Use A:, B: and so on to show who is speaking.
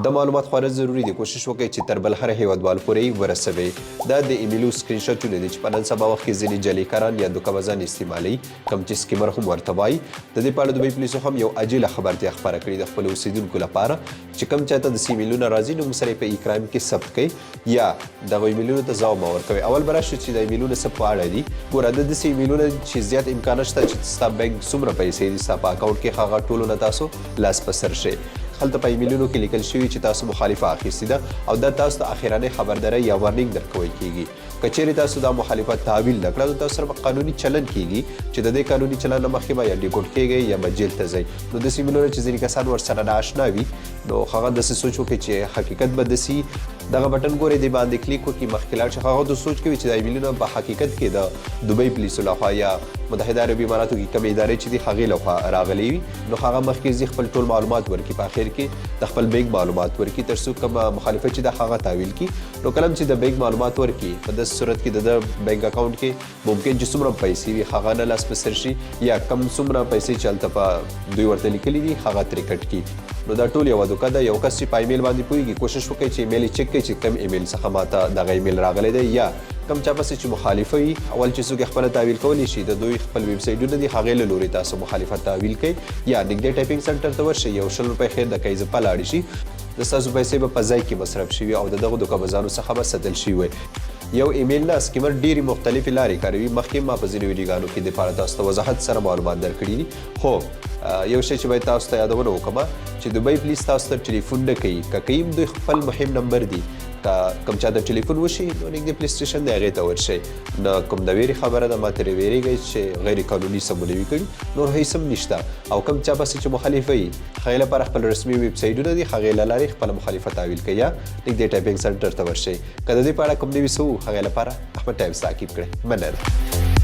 A: د معلومات خورا ضروری دی کوشش وکړئ چې تر بل هر هیوادوال پورې ورسوي دا د ایمیلو سکرین شاټونه دي چې په نن سبا وخت کې ځینې جعلي یا دوکه‌بازان استعمالوي کوم چې سکیمر هم ورته وایي د دې په اړه دوبۍ پولیسو هم یو عاجله خبرتیا خپاره کړې د خپلو اوسیدونکو لپاره چې کوم چاته داسې ایمیلونه راځي نو موږ سره یې په اکرایم کې ثبت کړئ یا دغو ایمیلونو ته ځواب مه ورکوئ اول به راشو چې د ایمیلونو څه په اړه دي ګوره د داسې ایمیلونه چې زیات امکان شته چې ستا بینک څومره پیسې دي ستا په اکاونټ کې هغه ټولو نه تاسو لاس په سر شئ هلته په ایمیلونو کې لیکل شوي چې تاسو مخالفه اخیستې ده او دا تاسو ته اخرنۍ خبرداری یا وارنینګ درکوی کیږي که چیرې تاسو دا مخالفت تعویل نه کړه نو تاسو سره به قانوني چلن کیږي چې د دې قانوني چلن نه مخکې به یا ډیپورټ کیږئ یا به جیل ته ځئ نو داسې ایمیلونه چې ځینې کسان ورسره نااشنا وي نو هغه داسې سوچ وکړي چې حقیقت به داسې دغه بټن ګورئ دې باندې کلیک وکړي مخکې لاړ شي هغه د سوچ کوي چې دا ایمیلونه په حقیقت کې د دوبۍ پولیسو لخوا یا متحده عربي اماراتو کې کومې ادارې چې دي هغې لخوا راغلي وي نو هغه مخکې ځي خپل ټول معلومات ورکړي په اخر کې د خپل بینک معلومات ورکړي تر څو کومه مخالفت چې ده هغه تعویل کړي نو کله چې د بینک معلومات ورکړي په داسې صورت کې د بینک اکاونټ کې ممکن چې څومره پیسې وي هغه نه لاس په سر شي یا کم څومره پیسې چې هلته په دوی ورته لیکلي دي هغه ترې کټ کړي نو دا ټول یوه دوکه ده یو کس چې په ایمیل باندې پوهېږي کوشش وکړئ چې ایمیل یې چک کړئ چې کوم ایمیل څخه ماته دغه ایمیل راغلی دی یا کم چا پسې چې مخالفه وي اول چې څوک خپله تعویل کولی شي د دوی خپل ویب سایټونه دي هغې له لورې تاسو مخالفت تعویل کوئ یا نږدې ټایپینګ سنټر ته ورشئ یو 100 روپۍ خیر د کیزپه لاړې شي د ستاسو پیسې به په ځای کې مصرف شوي او د دغو دوکه‌بازانو څخه به ساتل شوي وي یو ایمیل نه سکیمر ډېرې مختلفې لارې کاروي مخکې ما په ځینې ویډیوګانو کې دپاره تاسو ته وضاحت سره معلومات درکړي دي خو یو شی چې باید تاسو ته یادونه وکړم چې دوبۍ پولیس تاسو ته ټلیفون نه کوي که کوي دوی خپل مهم نمبر دی که کوم چا ته ټلیفون وشي نو نږدې پولیس سټیشن دی هغې ته ورشئ نه کوم د ویرې خبره ده ما ترې ویرېږئ چې غیر قانوني سمونه وي کړي نور هیڅ هم نشته او کوم چا پسې چې مخالفه وي هغې لپاره خپل رسمي ویب سایټونه دي هغې له لارې خپله مخالفت تعویل کوي یا نږدې ټایپینګ سنټر ته ورشئ که د دې په اړه کوم نوي څه و هغې لپاره احمد ټایمز تعقیب کړئ مننه